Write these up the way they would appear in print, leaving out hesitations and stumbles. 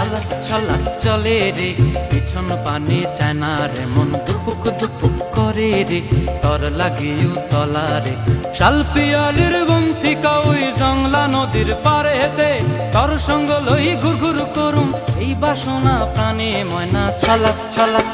ছলাক ছলাক চলে রে, পিছন পানে চায় না রে, মন দুপুক দুপুক করে রে, তর লাগিও তলা রে। শালপিয়ালির বন্থিকা ওই জংলা নদীর পারে হেতে, তর সঙ্গ লই ঘুর ঘুর করুম এই বাসনা প্রাণে। ময়না ছলাক ছলাক,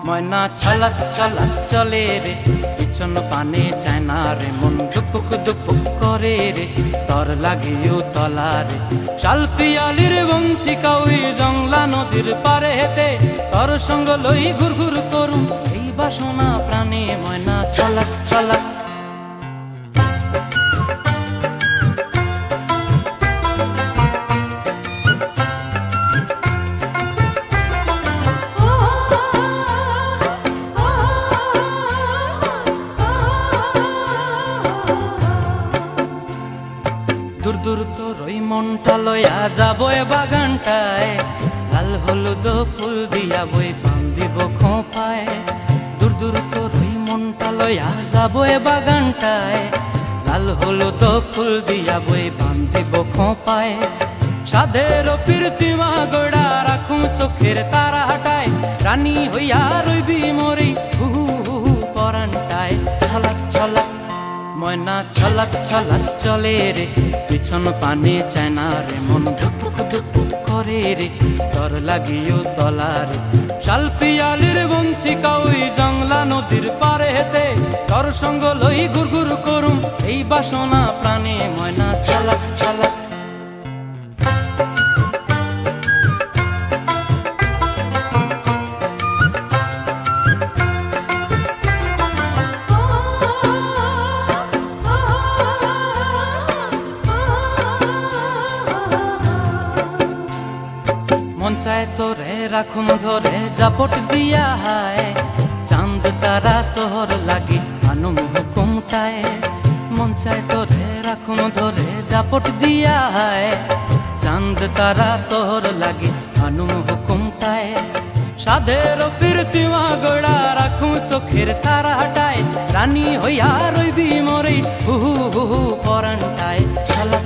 ময়না ছলাক ছলাক চলে রে, পিছন পানে চায় না রে, মন দুপুক দুপুক করে রে, তর লাগিও তলা রে। শালপিয়ালির বন্থিকা ওই জংলা নদীর পারে হেতে, তর সঙ্গ লই ঘুর ঘুর করুম এই বাসনা প্রাণে। ময়না ছলাক ছলাক। দূর দূর তোর ওই মনটা লইয়া যাবো এ বাগানটায়, লাল হলুদ ফুল দিয়া বই পান দিব খোঁপায়। দূর দূর তোর ওই মনটা লইয়া যাবো এ বাগানটায়, লাল হলুদ ফুল দিয়া বই পান দিব খোঁপায়। সাধের প্রীতিমা গড়া রাখুম চোখের তারা হাটায়, রানী হইয়া রইবি মরি হু হু পরানটায়। ছলাক ছলাক, ময়না ছলাক ছলাক চলে রে, পিছন পানে চায় না রে, মন ধুপুক ধুপুক করে রে, তর লাগিও তলা রে। শালপিয়ালির বন্থিকা ওই জংলা নদীর পারে হেতে, তর সঙ্গ লই ঘুর ঘুর করুম এই বাসনা প্রাণে। ময়না ছলাক ছলাক। মন চায় তোরে রাখুম ধরে জাপট দিয়া হায়, চাঁদ তারা তোর লাগি আনুম হুকুমটায়। মন চায় তোরে রাখুম ধরে জাপট দিয়া হায়, চাঁদ তারা তোর লাগি আনুম হুকুমটায়। সাধের প্রীতিমা গড়া রাখুম চোখের তারা হাটায়, রানী হইয়া রইবি মরি হু হু পরানটায়। ছলাক